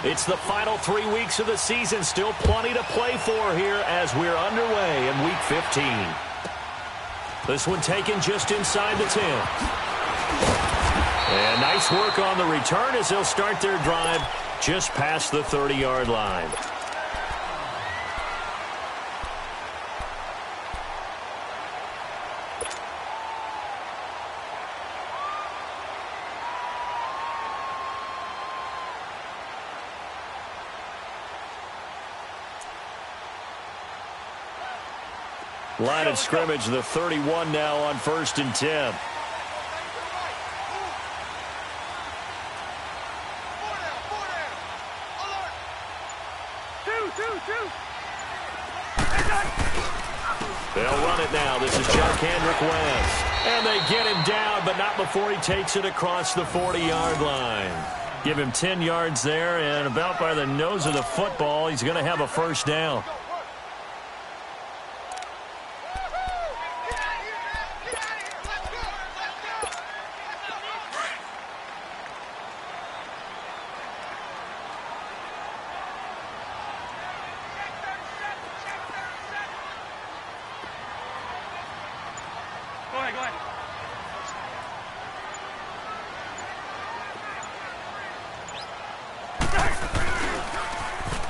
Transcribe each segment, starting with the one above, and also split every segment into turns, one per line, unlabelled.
It's the final 3 weeks of the season. Still plenty to play for here as we're underway in Week 15. This one taken just inside the 10. And nice work on the return as they'll start their drive just past the 30-yard line. Line of scrimmage, the 31 now on 1st and 10. They'll run it now. This is Jack Hendrick West. And they get him down, but not before he takes it across the 40-yard line. Give him 10 yards there, and about by the nose of the football, he's going to have a first down.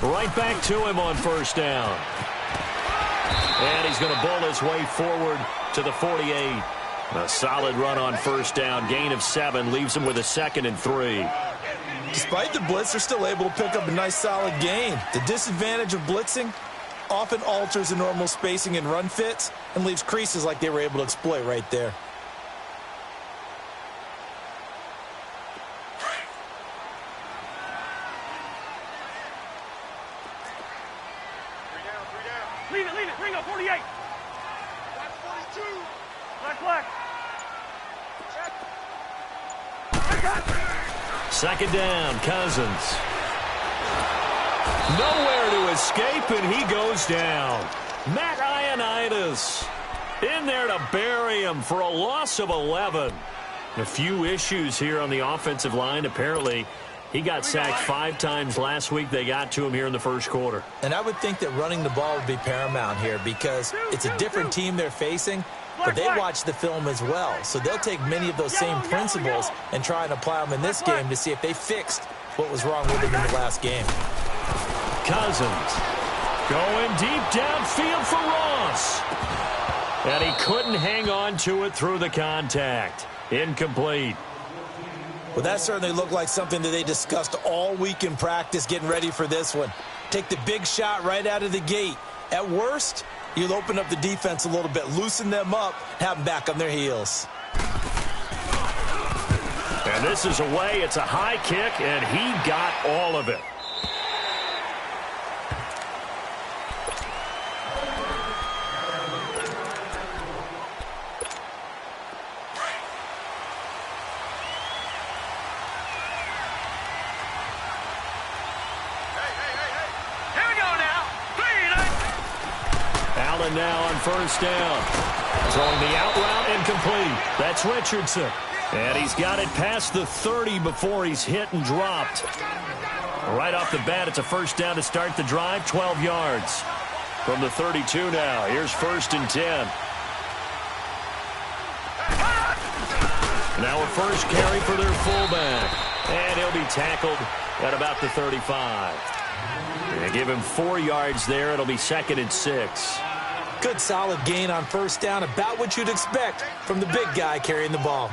Right back to him on first down. And he's going to bull his way forward to the 48. A solid run on first down. Gain of 7 leaves him with a 2nd and 3.
Despite the blitz, they're still able to pick up a nice solid gain. The disadvantage of blitzing often alters the normal spacing and run fits and leaves creases like they were able to exploit right there.
Second down, Cousins. Nowhere to escape, and he goes down. Matt Ioannidis in there to bury him for a loss of 11. A few issues here on the offensive line. Apparently, he got sacked 5 times last week. They got to him here in the first quarter.
And I would think that running the ball would be paramount here because it's a different team they're facing, but they watch the film as well. So they'll take many of those same principles and try and apply them in this game to see if they fixed what was wrong with them in the last game.
Cousins going deep downfield for Ross. And he couldn't hang on to it through the contact. Incomplete.
Well, that certainly looked like something that they discussed all week in practice getting ready for this one. Take the big shot right out of the gate. At worst, you'll open up the defense a little bit, loosen them up, have them back on their heels.
And this is away. It's a high kick, and he got all of it. Now on first down. Throwing the out route incomplete. That's Richardson. And he's got it past the 30 before he's hit and dropped. Right off the bat, it's a first down to start the drive, 12 yards. From the 32 now, here's 1st and 10. Now a first carry for their fullback. And he'll be tackled at about the 35. They give him 4 yards there. It'll be 2nd and 6.
Good solid gain on first down, about what you'd expect from the big guy carrying the ball.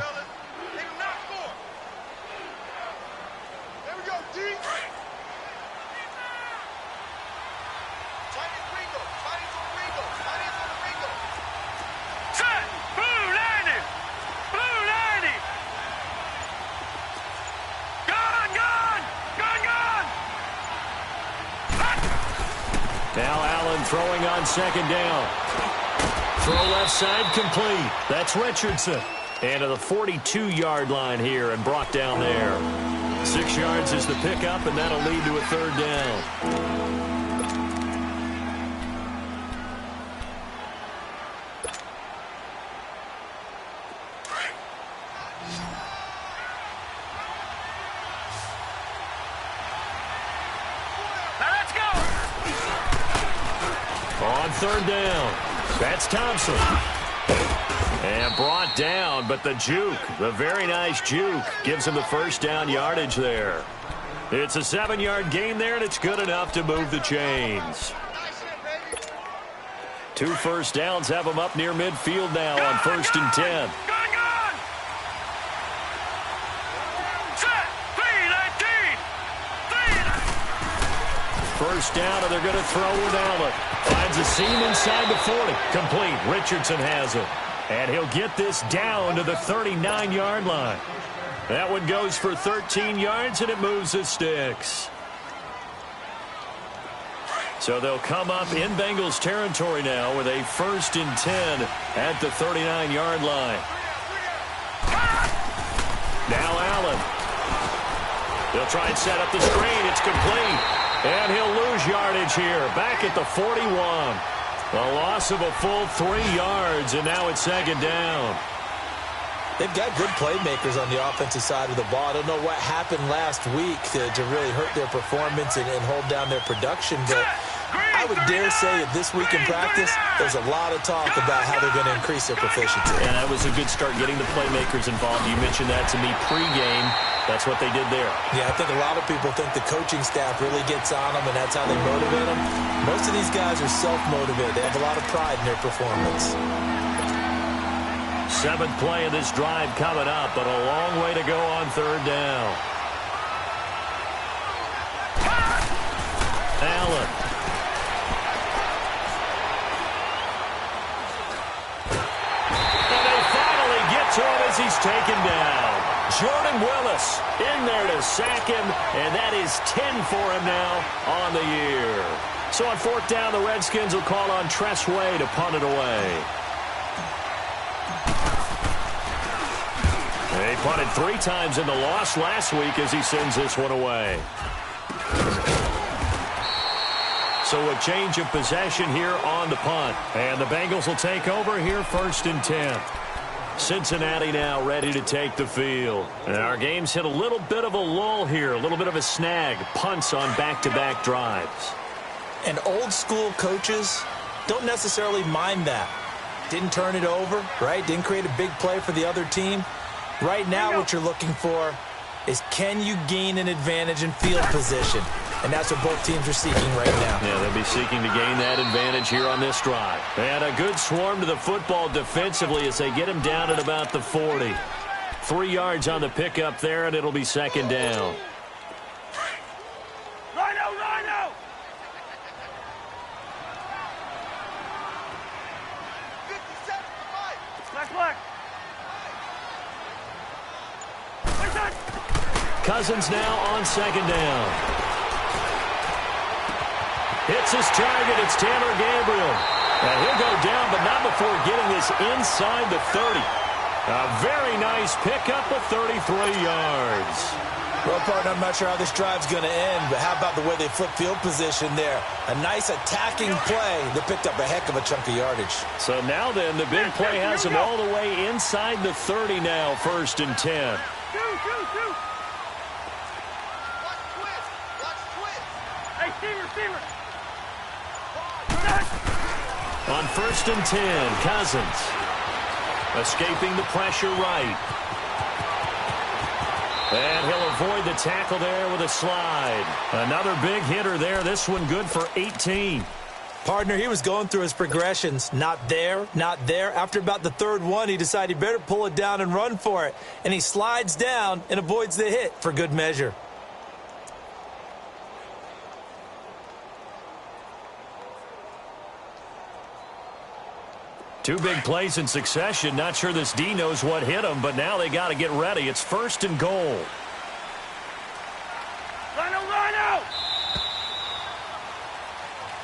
Now Allen throwing on second down. Throw left side complete. That's Richardson. And to the 42-yard line here and brought down there. 6 yards is the pickup, and that'll lead to a 3rd down. on third down. That's Thompson. And brought down, but the juke, the very nice juke, gives him the first down yardage there. It's a 7-yard gain there, and it's good enough to move the chains. 2 first downs have him up near midfield now on 1st and 10. First down, and they're going to throw with Allen. Finds a seam inside the 40. Complete. Richardson has it. And he'll get this down to the 39-yard line. That one goes for 13 yards, and it moves the sticks. So they'll come up in Bengals territory now with a 1st and 10 at the 39-yard line. Now Allen. They'll try and set up the screen. It's complete. And he'll lose yardage here. Back at the 41. A loss of a full 3 yards, and now it's 2nd down.
They've got good playmakers on the offensive side of the ball. I don't know what happened last week to really hurt their performance and hold down their production, but I would dare say that this week in practice, there's a lot of talk about how they're going to increase their proficiency.
And that was a good start getting the playmakers involved. You mentioned that to me pregame. That's what they did there.
Yeah, I think a lot of people think the coaching staff really gets on them, and that's how they motivate them. Most of these guys are self-motivated. They have a lot of pride in their performance.
7th play of this drive coming up, but a long way to go on 3rd down. Allen. And they finally get to him as he's taken down. Jordan Willis in there to sack him, and that is 10 for him now on the year. So on 4th down, the Redskins will call on Tress Way to punt it away. They punted 3 times in the loss last week as he sends this one away. So a change of possession here on the punt. And the Bengals will take over here 1st and 10. Cincinnati now ready to take the field. And our game's hit a little bit of a lull here, a little bit of a snag. Punts on back-to-back drives.
And old-school coaches don't necessarily mind that. Didn't turn it over, right? Didn't create a big play for the other team. Right now what you're looking for is, can you gain an advantage in field position? And that's what both teams are seeking right now.
Yeah, they'll be seeking to gain that advantage here on this drive. And a good swarm to the football defensively as they get him down at about the 40. 3 yards on the pickup there, and it'll be 2nd down.
Rhino! Black.
Cousins now on 2nd down. Hits his target. It's Taylor Gabriel. And he'll go down, but not before getting this inside the 30. A very nice pickup of 33 yards.
Well, partner, I'm not sure how this drive's going to end, but how about the way they flip field position there? A nice attacking play that picked up a heck of a chunk of yardage.
So now then, the big play has him all the way inside the 30 now, 1st and 10.
Shoot. Hey, receiver.
On 1st and 10, Cousins. Escaping the pressure right. And he'll avoid the tackle there with a slide. Another big hitter there. This one good for 18.
Partner, he was going through his progressions. Not there, not there. After about the 3rd one, he decided he better pull it down and run for it. And he slides down and avoids the hit for good measure.
Two big plays in succession. Not sure this D knows what hit him, but now they got to get ready. It's 1st and goal.
Rhino!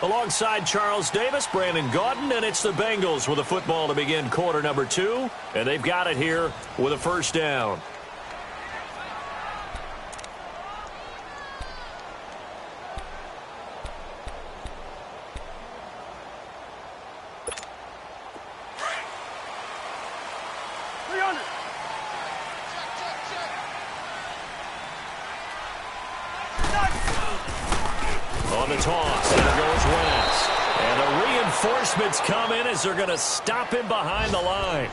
Alongside Charles Davis, Brandon Gaudin, and it's the Bengals with a football to begin quarter number 2. And they've got it here with a 1st down. On the toss, there goes Wentz. And the reinforcements come in as they're going to stop him behind the line.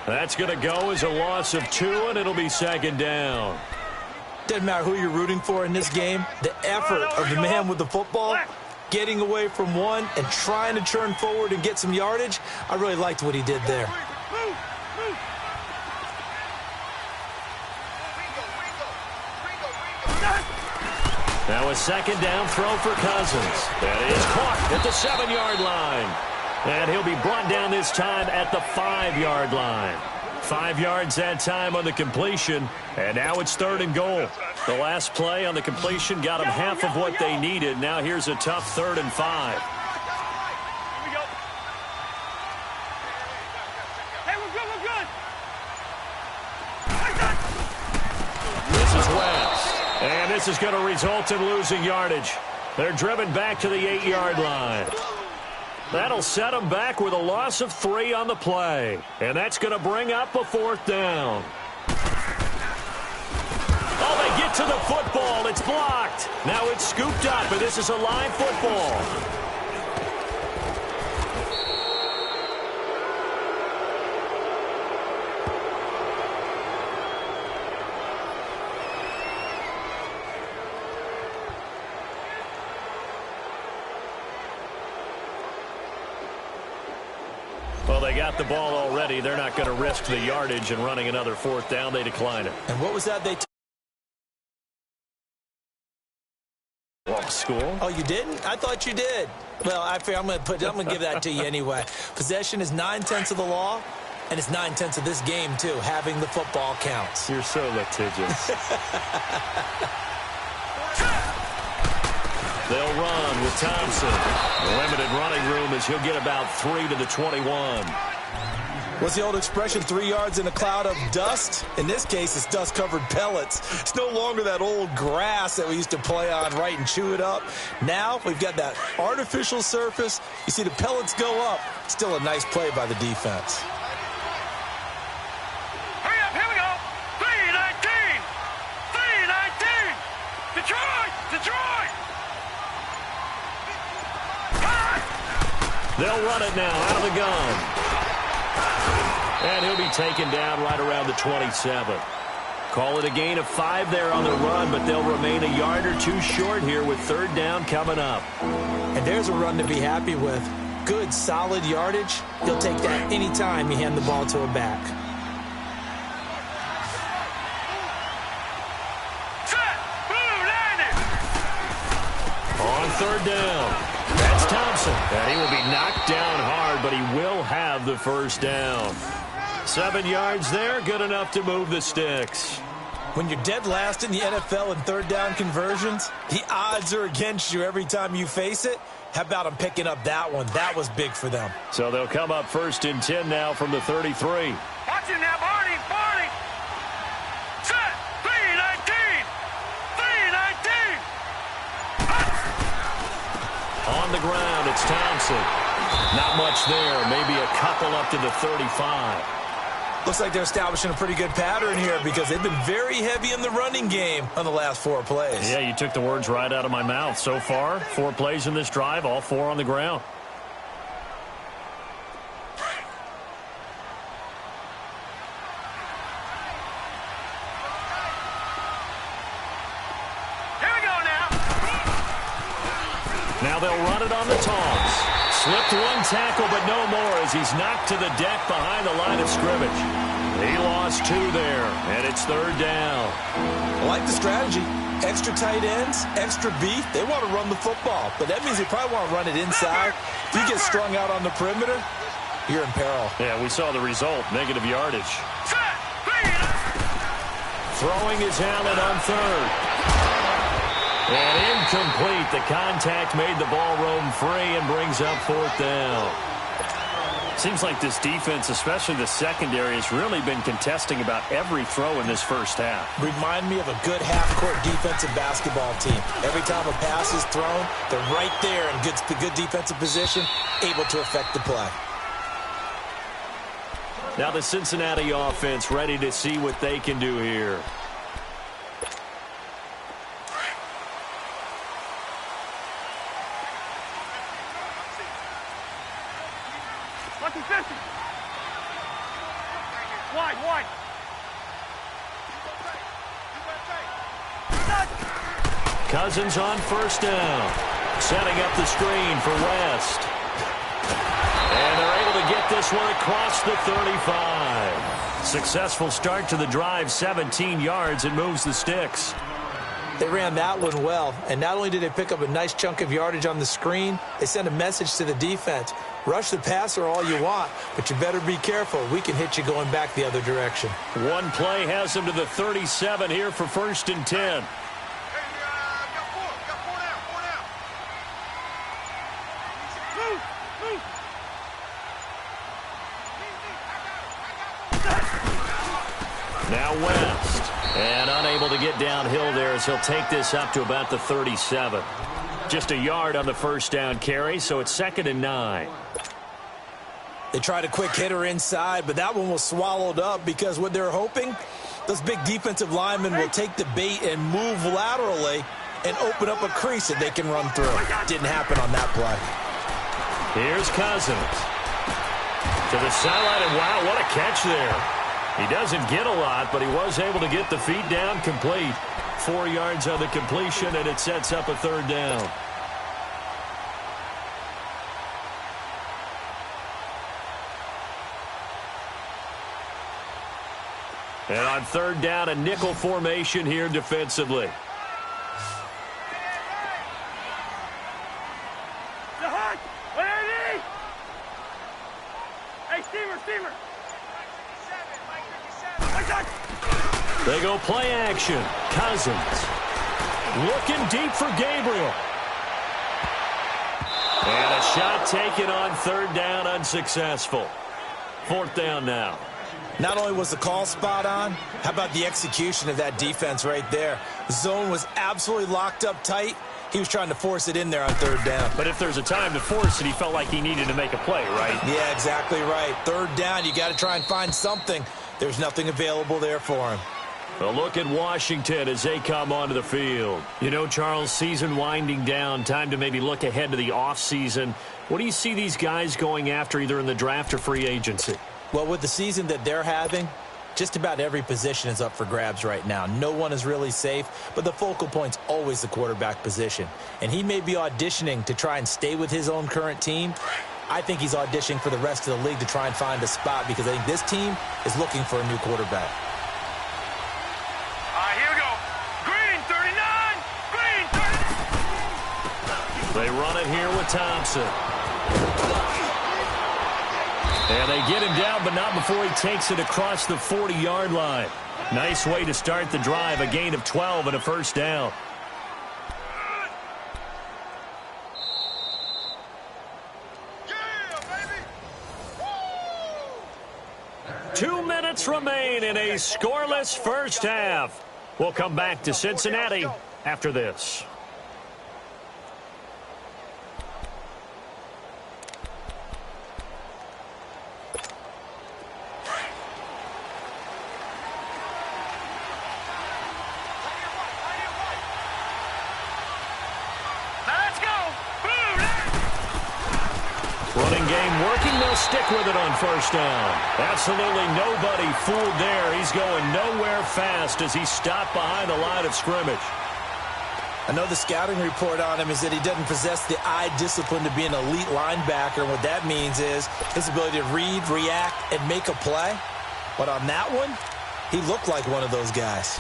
That's going to go as a loss of 2, and it'll be second down.
Doesn't matter who you're rooting for in this game. The effort of the man with the football, getting away from one and trying to turn forward and get some yardage, I really liked what he did there.
Now a second down throw for Cousins. That is caught at the 7-yard line. And he'll be brought down this time at the 5-yard line. 5 yards that time on the completion, and now it's 3rd and goal. The last play on the completion got them half of what they needed. Now here's a tough 3rd and 5.
Here we go. Hey, we're good, we're good.
This is Wentz, and this is going to result in losing yardage. They're driven back to the 8-yard line. That'll set them back with a loss of 3 on the play. And that's going to bring up a 4th down. Oh, they get to the football. It's blocked. Now it's scooped up, and this is a live football. Well, they got the ball already. They're not going to risk the yardage and running another 4th down. They decline it.
And what was that they
Walk school.
Oh, you didn't? I thought you did. Well, I'm going to give that to you anyway. Possession is 9/10 of the law, and it's 9/10 of this game too. Having the football counts.
You're so litigious. They'll run with Thompson. Limited running room as he'll get about 3 to the 21.
What's the old expression, 3 yards in a cloud of dust? In this case, it's dust-covered pellets. It's no longer that old grass that we used to play on, right, and chew it up. Now we've got that artificial surface. You see the pellets go up. Still a nice play by the defense.
Hurry up, here we go. 3-19. 3-19. Detroit, Detroit.
They'll run it now out of the gun. And he'll be taken down right around the 27. Call it a gain of 5 there on the run, but they'll remain a yard or 2 short here with 3rd down coming up.
And there's a run to be happy with. Good, solid yardage. He'll take that anytime you hand the ball to a back.
Set. Boom, landed.
On 3rd down. That's Thompson. And he will be knocked down hard, but he will have the 1st down. 7 yards there, good enough to move the sticks.
When you're dead last in the NFL in 3rd down conversions, the odds are against you every time you face it. How about them picking up that one? That was big for them.
So they'll come up 1st and 10 now from the 33.
Watch him now, Barney, Barney. Set. 3-19. 3-19.
On the ground, it's Thompson. Not much there, maybe a couple up to the 35.
Looks like they're establishing a pretty good pattern here because they've been very heavy in the running game on the last 4 plays.
Yeah, you took the words right out of my mouth. So far, 4 plays in this drive, all 4 on the ground.
Here we go now.
Now they'll run it on the toss. Slipped 1 tackle, but no more as he's knocked to the deck behind the line of scrimmage. He lost 2 there, and it's 3rd down.
I like the strategy. Extra tight ends, extra beef. They want to run the football, but that means they probably want to run it inside. If you get strung out on the perimeter, you're in peril.
Yeah, we saw the result, negative yardage. Throwing his helmet on 3rd. And incomplete. The contact made the ball roam free and brings up 4th down. Seems like this defense, especially the secondary, has really been contesting about every throw in this first half.
Remind me of a good half-court defensive basketball team. Every time a pass is thrown, they're right there in good defensive position, able to affect the play.
Now the Cincinnati offense ready to see what they can do here.
Watch his 50. Wide, wide.
Cousins on first down. Setting up the screen for West. And they're able to get this one across the 35. Successful start to the drive, 17 yards, and moves the sticks.
They ran that one well, and not only did they pick up a nice chunk of yardage on the screen, they sent a message to the defense. Rush the passer all you want, but you better be careful. We can hit you going back the other direction.
One play has them to the 37 here for 1st and 10. Now West, and unable to get downhill there as he'll take this up to about the 37. Just a yard on the first down carry, so it's 2nd and 9.
They tried a quick hitter inside, but that one was swallowed up because what they're hoping, those big defensive linemen will take the bait and move laterally and open up a crease that they can run through. Didn't happen on that play.
Here's Cousins. To the sideline, and wow, what a catch there. He doesn't get a lot, but he was able to get the feet down complete. 4 yards on the completion, and it sets up a 3rd down. And on 3rd down, a nickel formation here defensively.
Hey, steamer.
They go play action. Cousins looking deep for Gabriel. And a shot taken on 3rd down, unsuccessful. 4th down now.
Not only was the call spot on, how about the execution of that defense right there? The zone was absolutely locked up tight. He was trying to force it in there on 3rd down.
But if there's a time to force it, he felt like he needed to make a play, right?
Yeah, exactly right. 3rd down, you got to try and find something. There's nothing available there for him.
A look at Washington as they come onto the field. You know, Charles, season winding down, time to maybe look ahead to the offseason. What do you see these guys going after either in the draft or free agency?
Well, with the season that they're having, just about every position is up for grabs right now. No one is really safe, but the focal point's always the quarterback position. And he may be auditioning to try and stay with his own current team. I think he's auditioning for the rest of the league to try and find a spot because I think this team is looking for a new quarterback.
Here we go. Green, 39. Green, 30.
They run it here with Thompson. And they get him down, but not before he takes it across the 40-yard line. Nice way to start the drive, a gain of 12 and a 1st down.
Yeah, baby. Woo!
2 minutes remain in a scoreless first half. We'll come back to Cincinnati after this. Running game working, they'll stick with it on 1st down. Absolutely nobody fooled there. He's going nowhere fast as he's stopped behind the line of scrimmage.
I know the scouting report on him is that he doesn't possess the eye discipline to be an elite linebacker. And what that means is his ability to read, react, and make a play. But on that one, he looked like one of those guys.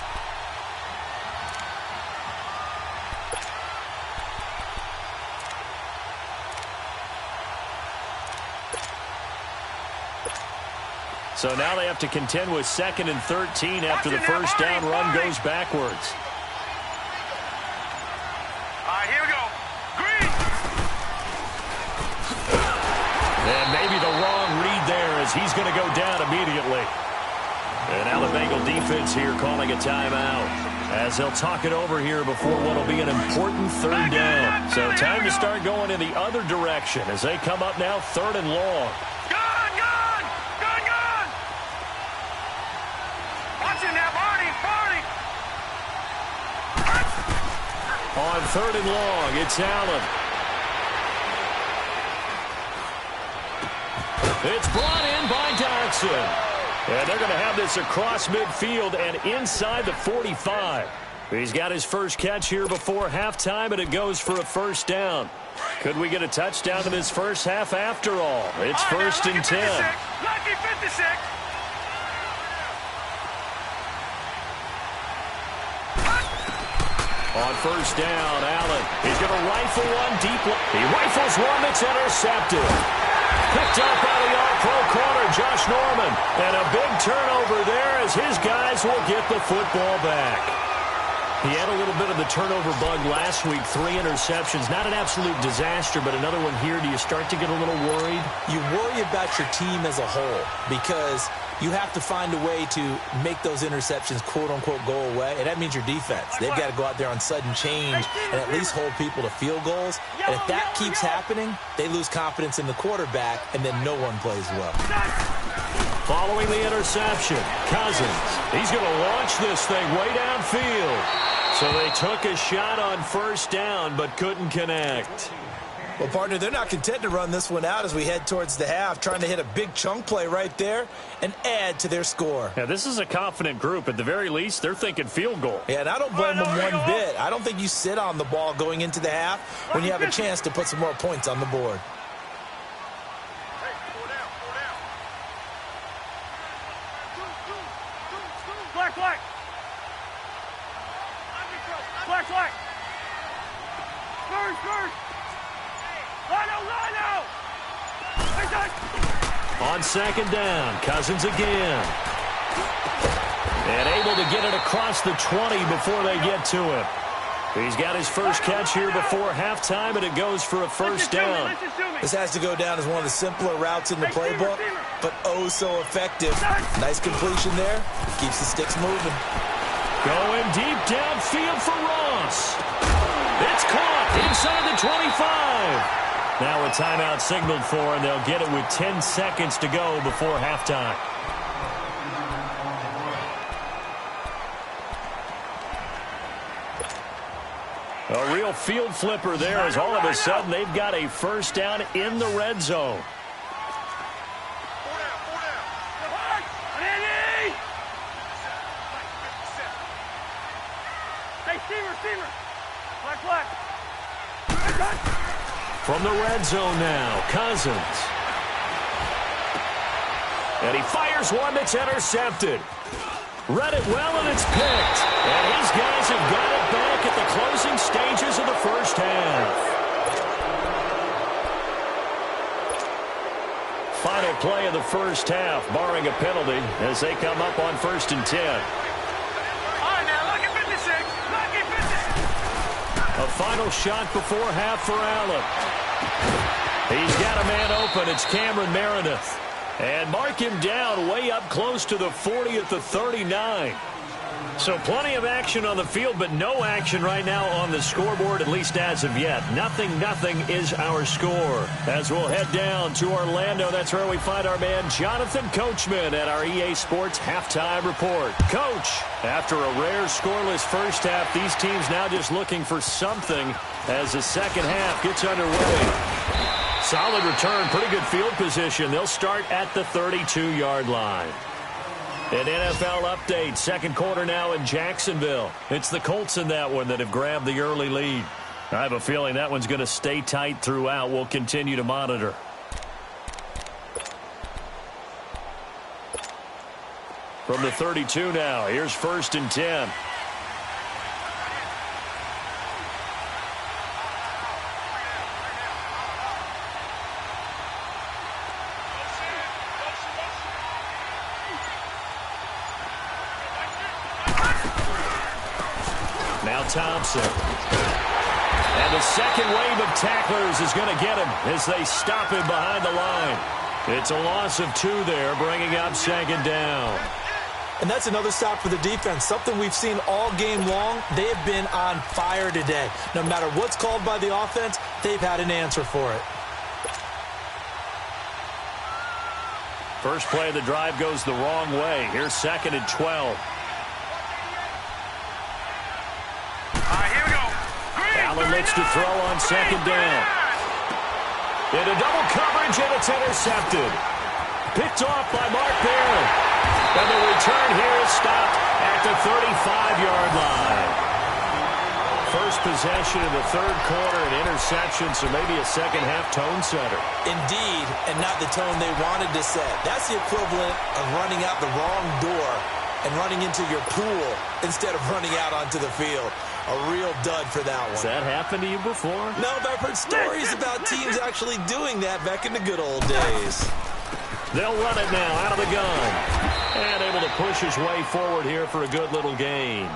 So now they have to contend with 2nd and 13 after the first down run goes backwards.
Here we go. Green.
And maybe the wrong read there as he's going to go down immediately. And now the Bengal defense here calling a timeout as they'll talk it over here before what will be an important 3rd down. So time to start going in the other direction as they come up now 3rd and long. On 3rd and long, it's Allen. It's brought in by Dodson. And they're going to have this across midfield and inside the 45. He's got his first catch here before halftime, and it goes for a first down. Could we get a touchdown in this first half after all? It's first and 10.
Lucky 56.
On first down, Allen. He's going to rifle one deep. He rifles one that's intercepted. Picked up by the all-pro corner, Josh Norman. And a big turnover there as his guys will get the football back. He had a little bit of the turnover bug last week, 3 interceptions. Not an absolute disaster, but another one here. Do you start to get a little worried?
You worry about your team as a whole because you have to find a way to make those interceptions, quote-unquote, go away. And that means your defense. They've got to go out there on sudden change and at least hold people to field goals. And if that keeps happening, they lose confidence in the quarterback, and then no one plays well.
Following the interception, Cousins. He's going to launch this thing way downfield. So they took a shot on first down, but couldn't connect.
Well, partner, they're not content to run this one out as we head towards the half, trying to hit a big chunk play right there and add to their score.
Yeah, this is a confident group. At the very least, they're thinking field goal.
Yeah, and I don't blame them one bit. I don't think you sit on the ball going into the half when you have a chance to put some more points on the board.
Black. Spurs. Lino.
On second down, Cousins again. And able to get it across the 20 before they get to him. He's got his first catch here before halftime, and it goes for a first down.
This has to go down as one of the simpler routes in the playbook, but oh so effective. Nice completion there. Keeps the sticks moving.
Going deep downfield for Ross. It's caught inside the 25. Now a timeout signaled for, and they'll get it with 10 seconds to go before halftime. A real field flipper there as all of a sudden they've got a first down in the red zone. From the red zone now, Cousins. And he fires one that's intercepted. Read it well, and it's picked. And his guys have got it back at the closing stages of the first half. Final play of the first half, barring a penalty, as they come up on first and 10. A final shot before half for Allen. He's got a man open. It's Cameron Meredith. And mark him down way up close to the 40 at the 39. So plenty of action on the field, but no action right now on the scoreboard, at least as of yet. Nothing is our score. As we'll head down to Orlando, that's where we find our man Jonathan Coachman at our EA Sports Halftime Report. Coach, after a rare scoreless first half, these teams now just looking for something as the second half gets underway. Solid return, pretty good field position. They'll start at the 32-yard line. An NFL update, second quarter now in Jacksonville. It's the Colts in that one that have grabbed the early lead. I have a feeling that one's going to stay tight throughout. We'll continue to monitor. From the 32 now, here's first and 10. Thompson. And the second wave of tacklers is going to get him as they stop him behind the line. It's a loss of 2 there, bringing up second down.
And that's another stop for the defense, something we've seen all game long. They have been on fire today. No matter what's called by the offense, they've had an answer for it.
First play of the drive goes the wrong way. Here's second and 12. Allen looks to throw on second down. Into double coverage, and it's intercepted. Picked off by Mark Barron. And the return here is stopped at the 35-yard line. First possession of the third quarter, an interception, so maybe a second-half tone setter.
Indeed, and not the tone they wanted to set. That's the equivalent of running out the wrong door and running into your pool instead of running out onto the field. A real dud for that one.
Has that happened to you before?
No, but I've heard stories about teams actually doing that back in the good old days.
They'll run it now out of the gun. And able to push his way forward here for a good little gain.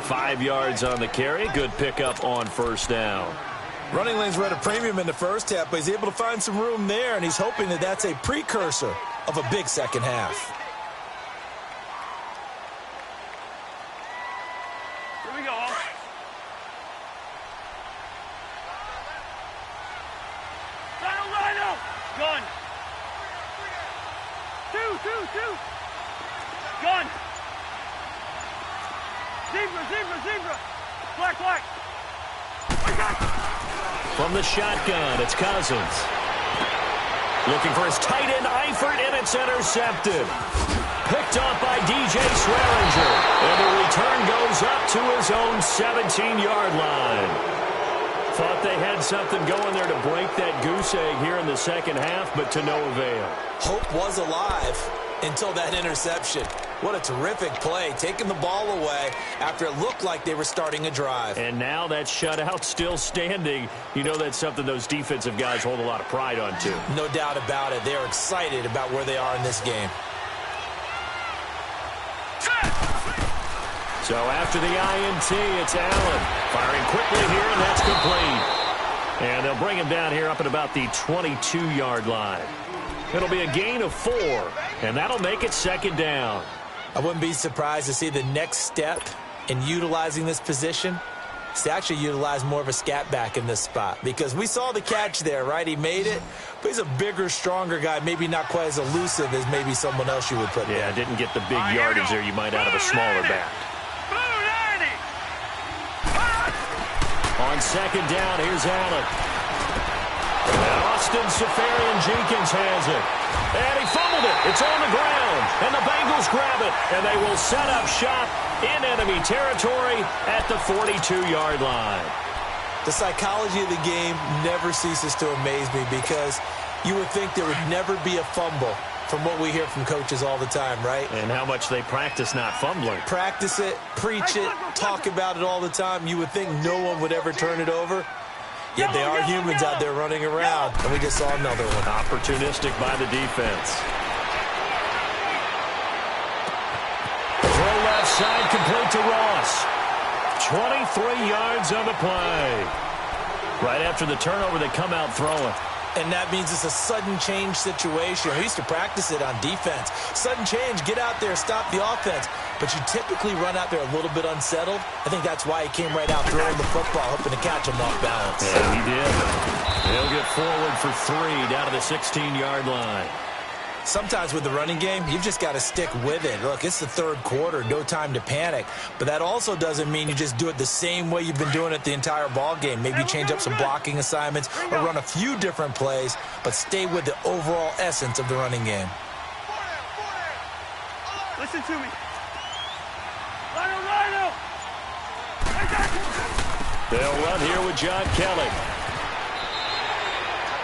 5 yards on the carry. Good pickup on first down.
Running lanes were at a premium in the first half, but he's able to find some room there, and he's hoping that that's a precursor of a big second half.
Here we go. Rhino. Gun. Two. Gun. Zebra. Black.
From the shotgun, it's Cousins. Looking for his tight end, Eifert, and it's intercepted. Picked off by DJ Swearinger. And the return goes up to his own 17-yard line. Thought they had something going there to break that goose egg here in the second half, but to no avail.
Hope was alive until that interception. What a terrific play, taking the ball away after it looked like they were starting a drive.
And now that shutout still standing. You know that's something those defensive guys hold a lot of pride on, too.
No doubt about it. They're excited about where they are in this game.
So after the INT, it's Allen. Firing quickly here, and that's complete. And they'll bring him down here up at about the 22-yard line. It'll be a gain of 4, and that'll make it second down.
I wouldn't be surprised to see the next step in utilizing this position is to actually utilize more of a scat back in this spot, because we saw the catch there, right? He made it, but he's a bigger, stronger guy, maybe not quite as elusive as maybe someone else you would put there.
Yeah, didn't get the big yardage there you might out of a smaller back. On second down, here's Allen. And Austin Seferian-Jenkins has it. And he fumbled it. It's on the ground. And the Bengals grab it. And they will set up shop in enemy territory at the 42-yard line.
The psychology of the game never ceases to amaze me, because you would think there would never be a fumble from what we hear from coaches all the time, right?
And how much they practice not fumbling.
Practice it, preach it, talk about it all the time. You would think no one would ever turn it over. Yet they are humans out there running around, and we just saw another one.
Opportunistic by the defense. Throw left side, complete to Ross. 23 yards on the play. Right after the turnover, they come out throwing.
And that means it's a sudden change situation. We used to practice it on defense. Sudden change, get out there, stop the offense. But you typically run out there a little bit unsettled. I think that's why he came right out throwing the football, hoping to catch him off balance.
Yeah, he did. He'll get forward for 3 down to the 16-yard line.
Sometimes with the running game, you've just got to stick with it. Look, it's the third quarter, no time to panic. But that also doesn't mean you just do it the same way you've been doing it the entire ball game. Maybe change up some blocking assignments or run a few different plays, but stay with the overall essence of the running game.
Listen to me. Rhino.
They'll run here with John Kelly.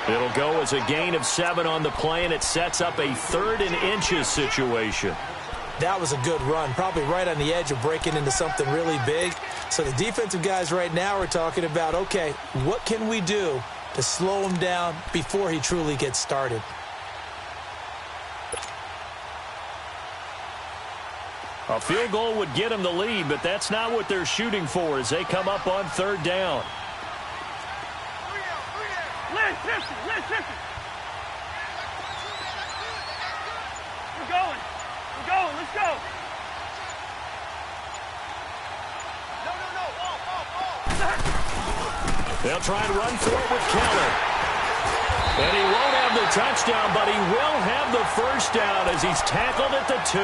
It'll go as a gain of 7 on the play, and it sets up a 3rd and inches situation.
That was a good run, probably right on the edge of breaking into something really big. So the defensive guys right now are talking about, okay, what can we do to slow him down before he truly gets started?
A field goal would get them the lead, but that's not what they're shooting for as they come up on 3rd down.
Listen. We're going. Let's go. No.
They'll try and run for it with Keller. And he won't have the touchdown, but he will have the first down as he's tackled at the 2.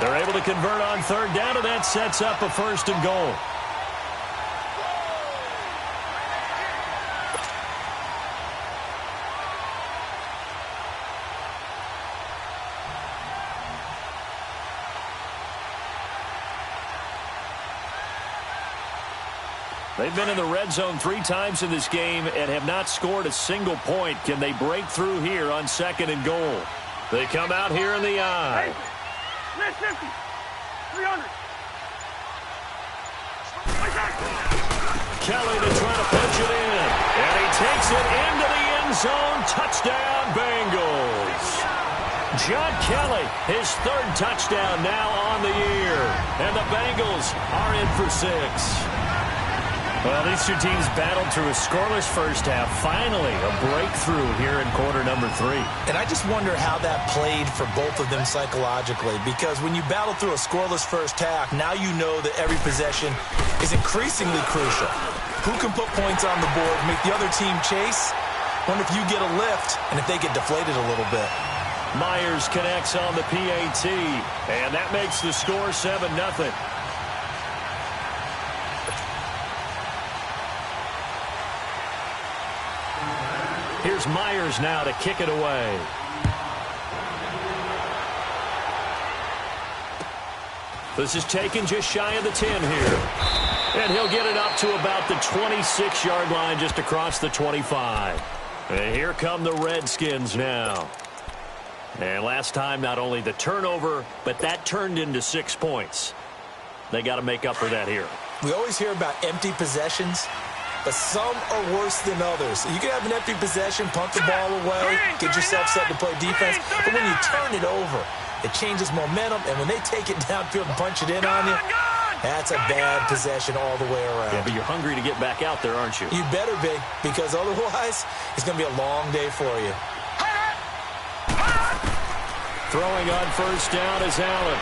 They're able to convert on 3rd down, and that sets up a 1st and goal. They've been in the red zone 3 times in this game and have not scored a single point. Can they break through here on 2nd and goal? They come out here in the eye.
300.
Kelly to try to pitch it in. And he takes it into the end zone. Touchdown, Bengals. John Kelly, his 3rd touchdown now on the year. And the Bengals are in for 6. Well, these two teams battled through a scoreless first half. Finally, a breakthrough here in quarter number 3.
And I just wonder how that played for both of them psychologically, because when you battle through a scoreless first half, now you know that every possession is increasingly crucial. Who can put points on the board, make the other team chase? Wonder if you get a lift and if they get deflated a little bit.
Myers connects on the PAT, and that makes the score 7-0. Here's Myers now to kick it away. This is taken just shy of the 10 here. And he'll get it up to about the 26-yard line, just across the 25. And here come the Redskins now. And last time, not only the turnover, but that turned into 6 points. They got to make up for that here.
We always hear about empty possessions, but some are worse than others. You can have an empty possession, punt the ball away, get yourself set to play defense, but when you turn it over, it changes momentum, and when they take it downfield and punch it in on you, that's a bad possession all the way around.
Yeah, but you're hungry to get back out there, aren't you?
You better be, because otherwise, it's going to be a long day for you.
Throwing on first down is Allen.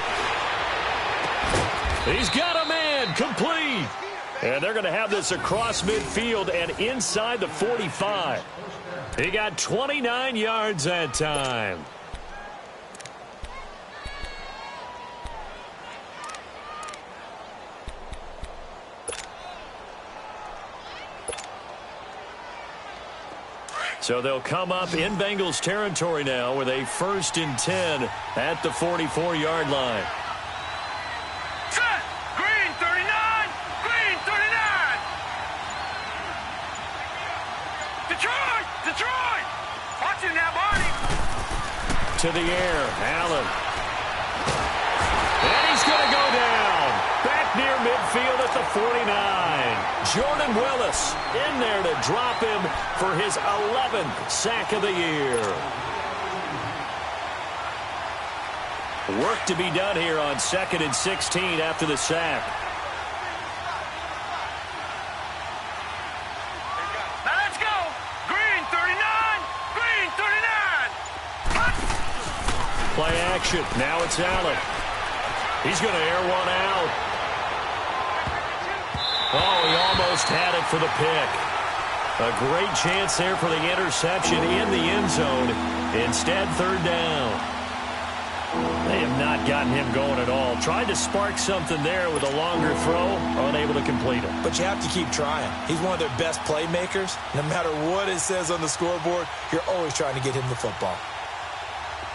He's got a man, complete. And they're going to have this across midfield and inside the 45. He got 29 yards that time. So they'll come up in Bengals territory now with a 1st and 10 at the 44-yard line.
Set. Green 39. Green 39. Detroit. Detroit. Watch it now, Barney.
To the air, Allen. And he's going to go down. Back near midfield at the 49. Jordan Willis in there to drop him for his 11th sack of the year. Work to be done here on 2nd and 16 after the sack.
Now let's go. Green 39. Green 39.
Play action. Now it's Allen. He's going to air one out. Oh, he almost had it for the pick. A great chance there for the interception in the end zone. Instead, 3rd down. They have not gotten him going at all. Tried to spark something there with a longer throw, unable to complete it.
But you have to keep trying. He's one of their best playmakers. No matter what it says on the scoreboard, you're always trying to get him the football.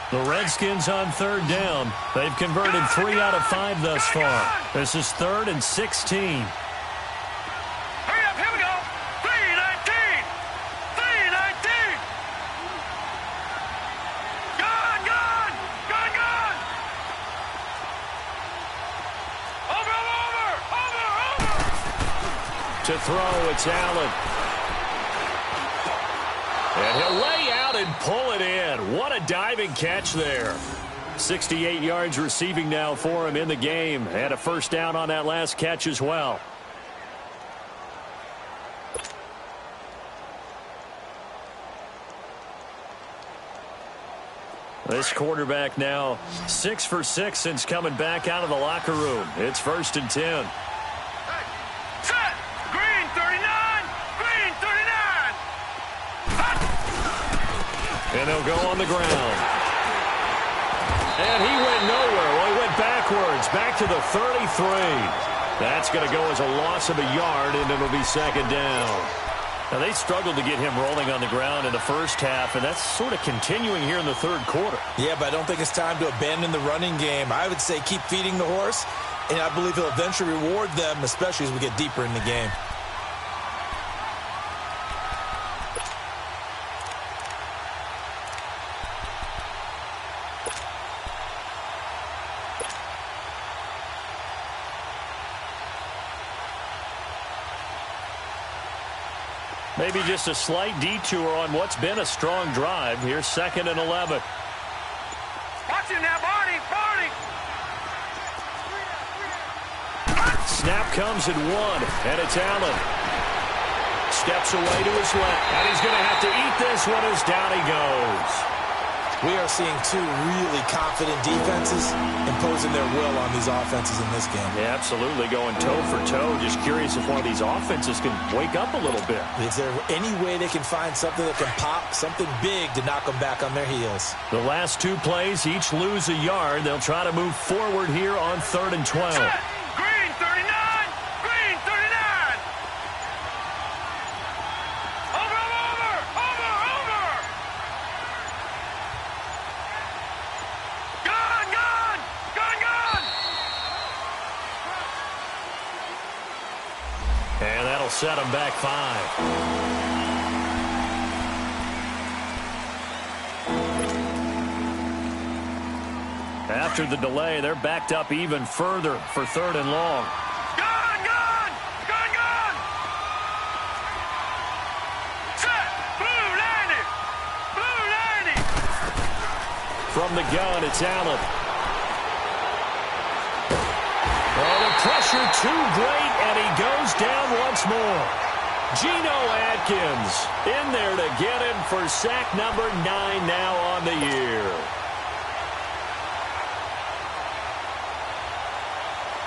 The Redskins on 3rd down. They've converted 3 out of 5 thus far. This is 3rd and 16.
Hurry up. Here we go. 319. 319. Gone. Gone. Gone. Gone. Over. Over. Over.
To throw, it's Allen. And he'll lay out and pull it in. What a diving catch there. 68 yards receiving now for him in the game. And a 1st down on that last catch as well. This quarterback now 6 for 6 since coming back out of the locker room. It's 1st and 10.
Set. Green 39. Green 39.
And they'll go on the ground. And he went nowhere. Well, he went backwards, back to the 33. That's going to go as a loss of a yard, and it'll be 2nd down. Now, they struggled to get him rolling on the ground in the first half, and that's sort of continuing here in the 3rd quarter.
Yeah, but I don't think it's time to abandon the running game. I would say keep feeding the horse, and I believe he'll eventually reward them, especially as we get deeper in the game.
Maybe just a slight detour on what's been a strong drive. Here's 2nd and 11.
Watch it now, Barney. Barney.
Snap comes at 1, and it's Allen. Steps away to his left, and he's going to have to eat this one as down he goes.
We are seeing two really confident defenses imposing their will on these offenses in this game.
Yeah, absolutely, going toe for toe. Just curious if one of these offenses can wake up a little bit.
Is there any way they can find something that can pop, something big to knock them back on their heels?
The last 2 plays, each lose a yard. They'll try to move forward here on 3rd and 12.
Set. Green 39. Green 39. Over. Gun.
And that'll set them back 5. After the delay, they're backed up even further for 3rd and long.
Gun. Set. Blue landing.
From the gun, it's Allen. Oh, the pressure too great, and he goes down once more. Geno Atkins in there to get him for sack number 9 now on the year.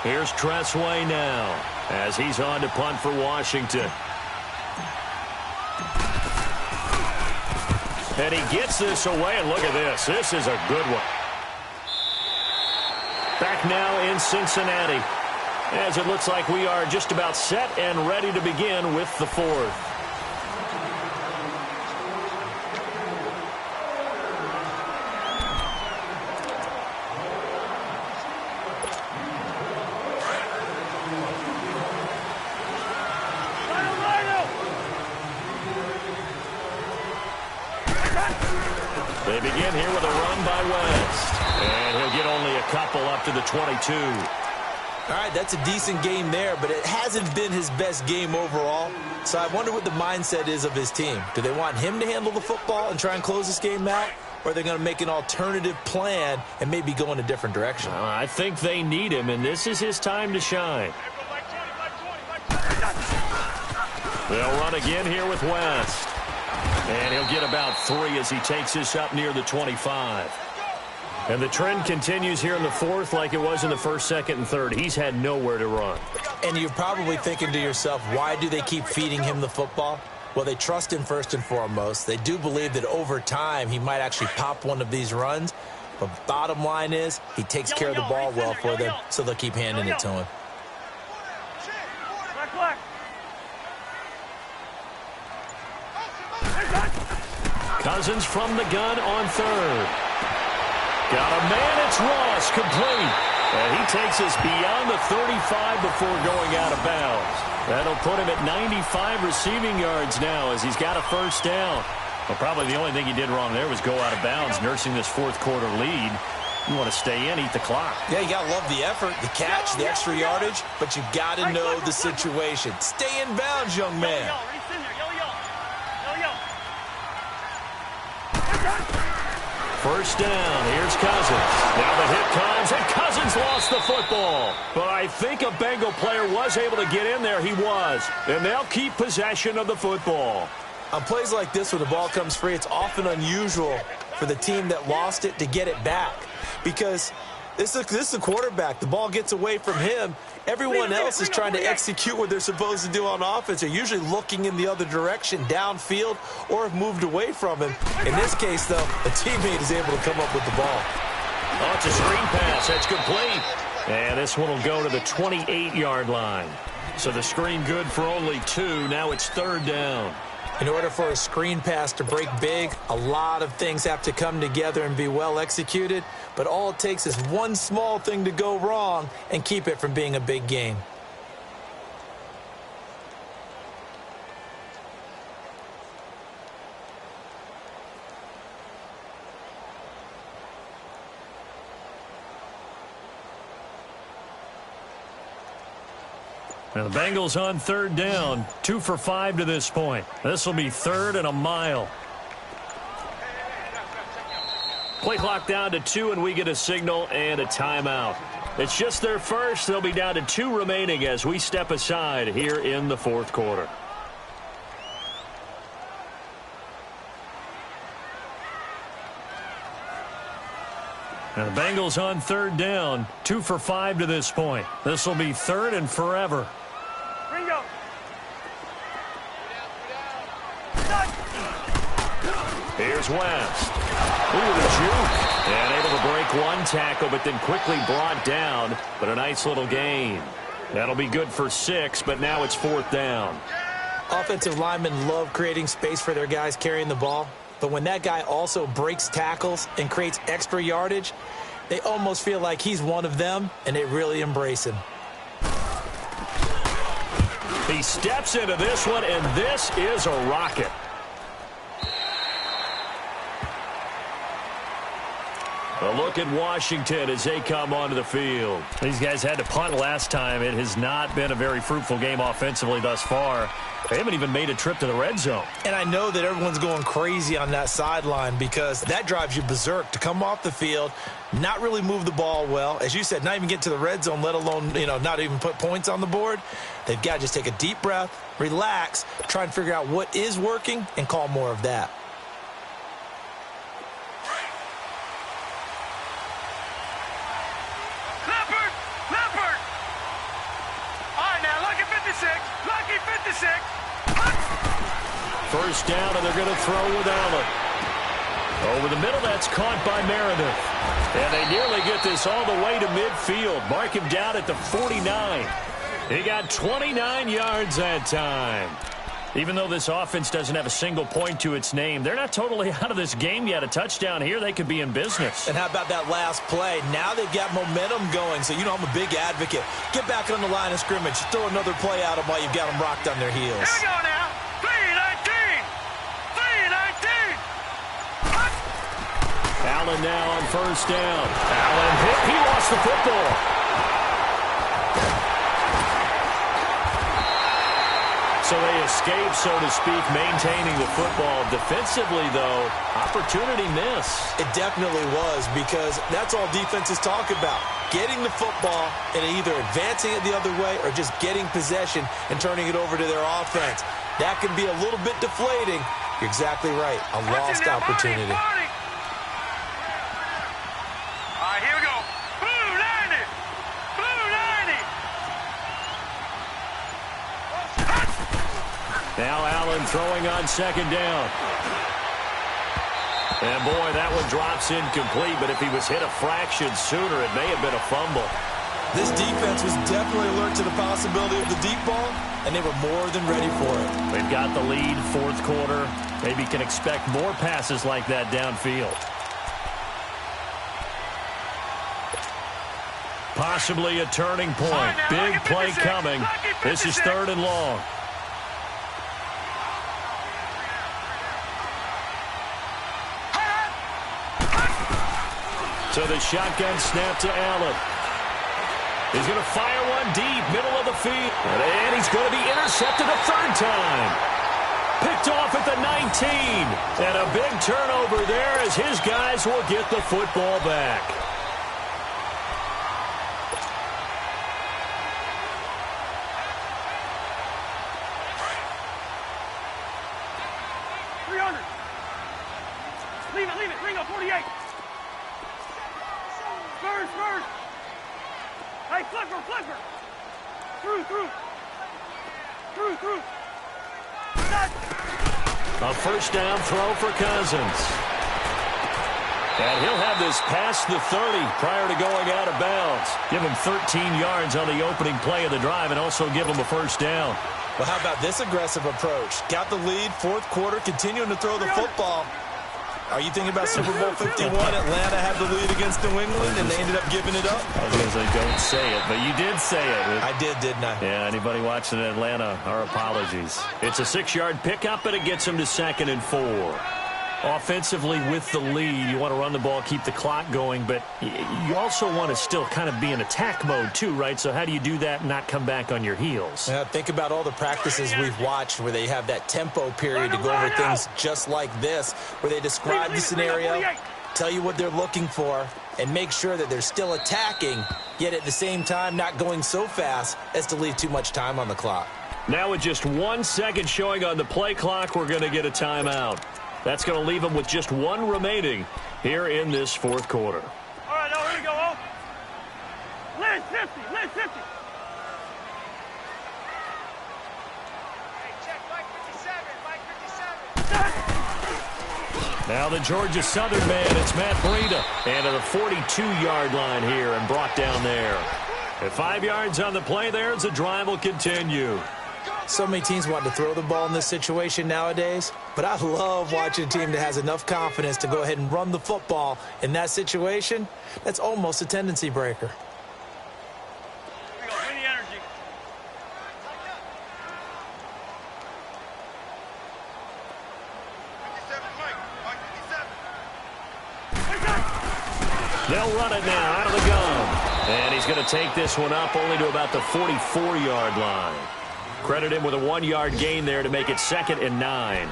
Here's Tressway now as he's on to punt for Washington. And he gets this away, and look at this. This is a good one. Back now in Cincinnati, as it looks like we are just about set and ready to begin with the 4th. They begin here with a run by West. And he'll get only a couple up to the 22.
All right, that's a decent game there, but it hasn't been his best game overall. So I wonder what the mindset is of his team. Do they want him to handle the football and try and close this game out? Or are they going to make an alternative plan and maybe go in a different direction?
I think they need him, and this is his time to shine. They'll run again here with West. And he'll get about 3 as he takes this up near the 25. And the trend continues here in the 4th like it was in the 1st, 2nd, and 3rd. He's had nowhere to run.
And you're probably thinking to yourself, why do they keep feeding him the football? Well, they trust him first and foremost. They do believe that over time he might actually pop one of these runs. But bottom line is he takes care of the ball well for them, so they'll keep handing it to him.
Cousins from the gun on 3rd. Got a man, it's Ross, complete. And he takes us beyond the 35 before going out of bounds. That'll put him at 95 receiving yards now as he's got a 1st down. Well, probably the only thing he did wrong there was go out of bounds, nursing this 4th quarter lead. You want to stay in, eat the clock.
Yeah, you got to love the effort, the catch, the extra yardage, but you got to know the situation. Stay in bounds, young man.
First down, here's Cousins. Now the hit comes, and Cousins lost the football. But I think a Bengal player was able to get in there. He was. And they'll keep possession of the football.
On plays like this, when the ball comes free, it's often unusual for the team that lost it to get it back. Because this is the quarterback. The ball gets away from him. Everyone else is trying to execute what they're supposed to do on offense. They're usually looking in the other direction, downfield, or have moved away from him. In this case, though, a teammate is able to come up with the ball.
Oh, it's a screen pass. That's complete. And this one will go to the 28-yard line. So the screen good for only 2. Now it's 3rd down.
In order for a screen pass to break big, a lot of things have to come together and be well executed. But all it takes is one small thing to go wrong and keep it from being a big gain.
And the Bengals on third down, 2 for 5 to this point. This will be third and a mile. Play clock down to 2, and we get a signal and a timeout. It's just their first. They'll be down to 2 remaining as we step aside here in the fourth quarter. And the Bengals on third down, 2 for 5 to this point. This will be third and forever.
Ringo.
Here's West. Ooh, the juke. And able to break one tackle, but then quickly brought down. But a nice little gain. That'll be good for 6, but now it's fourth down.
Offensive linemen love creating space for their guys carrying the ball. But when that guy also breaks tackles and creates extra yardage, they almost feel like he's one of them, and they really embrace him.
He steps into this one, and this is a rocket. A look at Washington as they come onto the field. These guys had to punt last time. It has not been a very fruitful game offensively thus far. They haven't even made a trip to the red zone.
And I know that everyone's going crazy on that sideline because that drives you berserk to come off the field, not really move the ball well. As you said, not even get to the red zone, let alone, not even put points on the board. They've got to just take a deep breath, relax, try and figure out what is working, and call more of that.
Lucky 56.
First down, and they're going to throw with Allen. Over the middle, that's caught by Meredith. And they nearly get this all the way to midfield. Mark him down at the 49. He got 29 yards that time. Even though this offense doesn't have a single point to its name, they're not totally out of this game yet. A touchdown here, they could be in business.
And how about that last play? Now they've got momentum going, so I'm a big advocate. Get back on the line of scrimmage. Throw another play at them while you've got them rocked on their heels.
Here we go now. 3-19.
Allen now on first down. Allen hit. He lost the football. So they escape, so to speak, maintaining the football. Defensively, though, opportunity miss.
It definitely was, because that's all defenses talk about. Getting the football and either advancing it the other way or just getting possession and turning it over to their offense. That can be a little bit deflating. You're exactly right. A lost opportunity.
All right, here we go. Blue 90. Blue 90.
Now Allen throwing on second down. And, boy, that one drops incomplete, but if he was hit a fraction sooner, it may have been a fumble.
This defense was definitely alert to the possibility of the deep ball, and they were more than ready for it.
They've got the lead, fourth quarter. Maybe can expect more passes like that downfield. Possibly a turning point. Big play coming. This is third and long. So the shotgun snap to Allen. He's going to fire one deep, middle of the field. And he's going to be intercepted a third time. Picked off at the 19. And a big turnover there as his guys will get the football back.
Leave it. Ringo, 48. Spurs. Hey, Flipper. Through.
A first down throw for Cousins. And he'll have this past the 30 prior to going out of bounds. Give him 13 yards on the opening play of the drive and also give him a first down.
Well, how about this aggressive approach? Got the lead, fourth quarter, continuing to throw the football. Are you thinking about Super Bowl 51? Atlanta had the lead against New England, and they ended up giving it up?
I was going to say, don't say it, but you did say it.
I did, didn't I?
Yeah, anybody watching in Atlanta, our apologies. It's a 6-yard pickup, and it gets him to 2nd and 4. Offensively with the lead, you want to run the ball, keep the clock going, but you also want to still kind of be in attack mode too, right? So how do you do that and not come back on your heels?
Think about all the practices we've watched where they have that tempo period to go over things just like this, where they describe the scenario, tell you what they're looking for, and make sure that they're still attacking, yet at the same time not going so fast as to leave too much time on the clock.
Now with just 1 second showing on the play clock, we're going to get a timeout. That's going to leave them with just one remaining here in this fourth quarter.
All right, here we go, oh. Lynn 50, Lynn 50. Hey, check Mike 57, Mike 57.
Now the Georgia Southern man, it's Matt Breida. And to the 42-yard line here and brought down there. At 5 yards on the play there as the drive will continue.
So many teams want to throw the ball in this situation nowadays, but I love watching a team that has enough confidence to go ahead and run the football in that situation. That's almost a tendency breaker.
Here we go, bring the energy.
They'll run it now out of the gun. And he's going to take this one up only to about the 44-yard line. Credit him with a 1-yard gain there to make it 2nd and 9.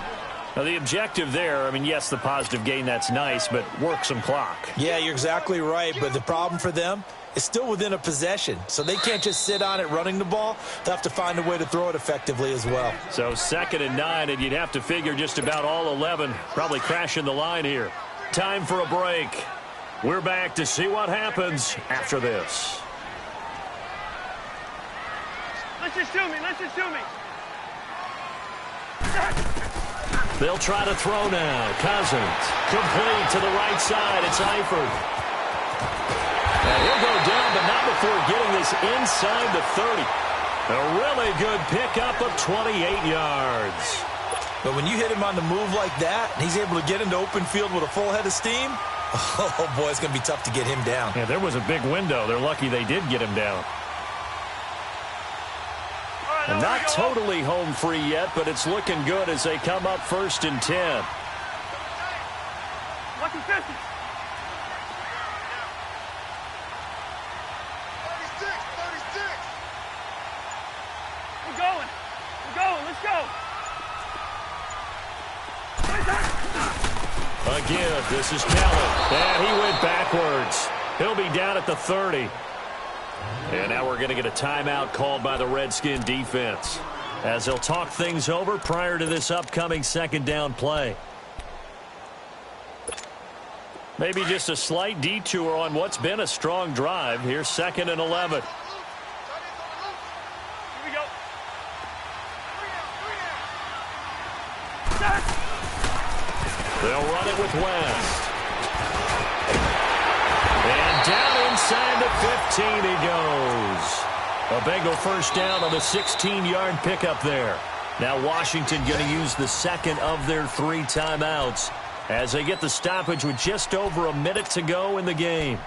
Now, the objective there, I mean, yes, the positive gain, that's nice, but work some clock.
Yeah, you're exactly right, but the problem for them is still within a possession, so they can't just sit on it running the ball. They'll have to find a way to throw it effectively as well.
So 2nd and 9, and you'd have to figure just about all 11 probably crashing the line here. Time for a break. We're back to see what happens after this.
Listen to me, listen to me.
They'll try to throw now. Cousins. Complete to the right side. It's Eifert. And he'll go down, but not before getting this inside the 30. A really good pickup of 28 yards.
But when you hit him on the move like that, and he's able to get into open field with a full head of steam, oh, boy, it's going to be tough to get him down.
Yeah, there was a big window. They're lucky they did get him down. And not totally home free yet, but it's looking good as they come up 1st and 10.
Lucky 50. 36, 36. We're going. We're going. Let's go.
Again, this is Kelly. And he went backwards. He'll be down at the 30. And now we're going to get a timeout called by the Redskin defense as they'll talk things over prior to this upcoming 2nd down play. Maybe just a slight detour on what's been a strong drive. Here's 2nd and 11.
Here we go.
They'll run it with West. And down inside the 15 he goes. A Bengal first down on the 16-yard pickup there. Now Washington going to use the 2nd of their 3 timeouts as they get the stoppage with just over a minute to go in the game.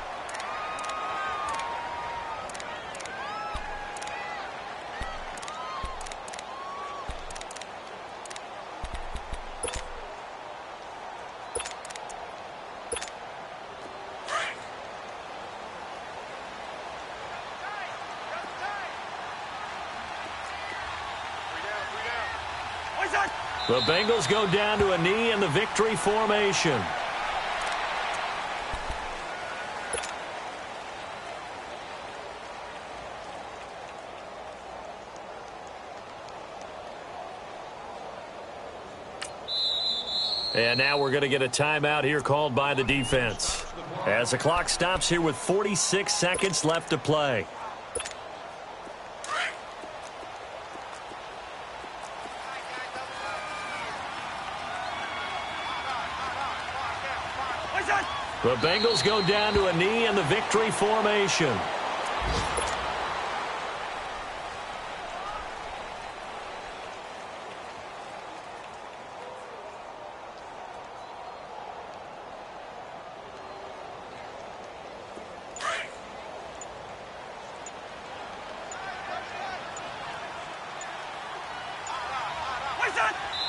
The Bengals go down to a knee in the victory formation. And now we're going to get a timeout here called by the defense as the clock stops here with 46 seconds left to play. The Bengals go down to a knee in the victory formation.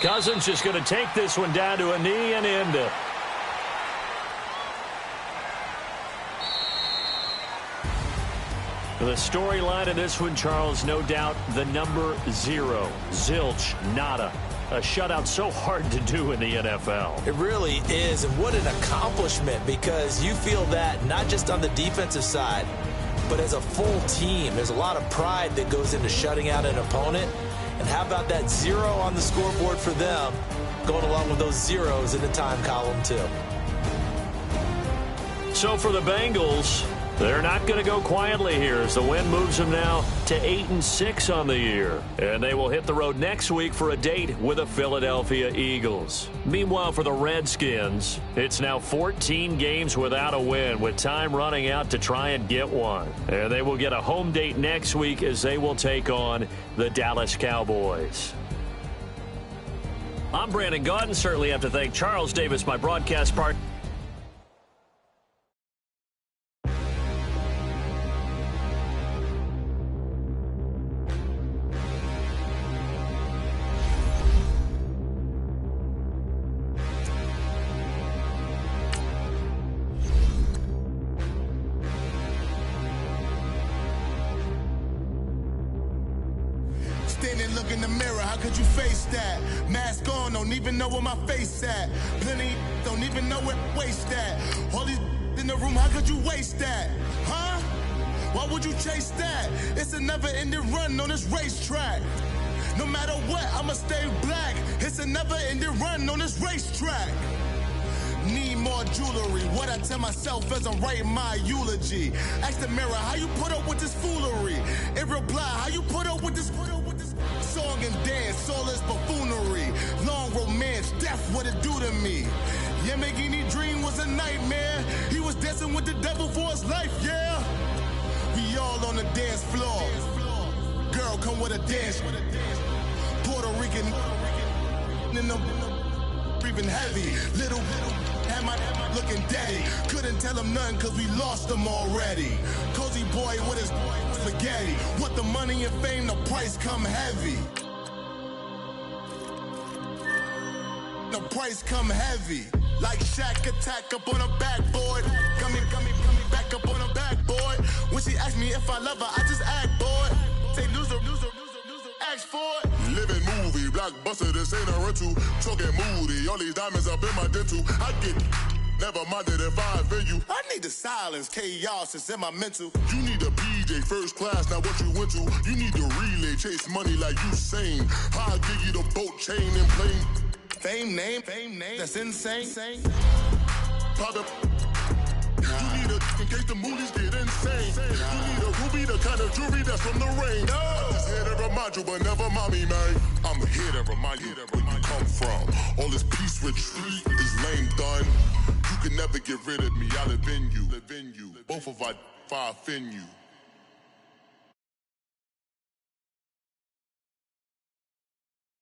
Cousins just going to take this one down to a knee and end it. The storyline of this one, Charles, no doubt the number 0. Zilch, nada. A shutout so hard to do in the NFL.
It really is, and what an accomplishment, because you feel that not just on the defensive side, but as a full team. There's a lot of pride that goes into shutting out an opponent. And how about that 0 on the scoreboard for them, going along with those zeros in the time column, too.
So for the Bengals, they're not going to go quietly here as the win moves them now to 8-6 on the year. And they will hit the road next week for a date with the Philadelphia Eagles. Meanwhile, for the Redskins, it's now 14 games without a win, with time running out to try and get one. And they will get a home date next week as they will take on the Dallas Cowboys. I'm Brandon Gaudin. Certainly have to thank Charles Davis, my broadcast partner.
Standing, look in the mirror, how could you face that? Mask on, don't even know where my face at. Plenty, don't even know where waste at. All these in the room, how could you waste that? Huh? Why would you chase that? It's a never-ending run on this racetrack. No matter what, I'ma stay black. It's a never-ending run on this racetrack. Need more jewelry. What I tell myself as I'm writing my eulogy. Ask the mirror, how you put up with this foolery? It reply, how you put up with this song and dance, all this buffoonery. Long romance, death, what it do to me? Yamagini dream was a nightmare. He was dancing with the devil for his life, yeah. We all on the dance floor. Girl, come with a dance. Puerto Rican in the breathing heavy. Little had my looking daddy. Couldn't tell him nothing cause we lost him already. Cozy boy with his spaghetti. What the money and fame, the price come heavy. The price come heavy. Like Shaq attack up on a backboard. Gummy, back up on a backboard. When she asked me if I love her, I just act bored. Say loser, ask for it. Living movie, blockbuster, this ain't a rental. Talking moody, all these diamonds up in my dental. I get never minded if I offend you. I need the silence, chaos is in my mental. You need a PJ, first class, not what you went to. You need the relay, chase money like you sane. I'll give you the boat, chain, and plane. Fame name, that's insane. Pop up. You need a, in case the movies get insane. You need a ruby, the kind of jewelry that's from the rain. I'm just here to remind you, but never mommy, man. I'm here to remind you where you come from. All this peace retreat is lame done. You can never get rid of me, I live in you. Both of our fire offend you.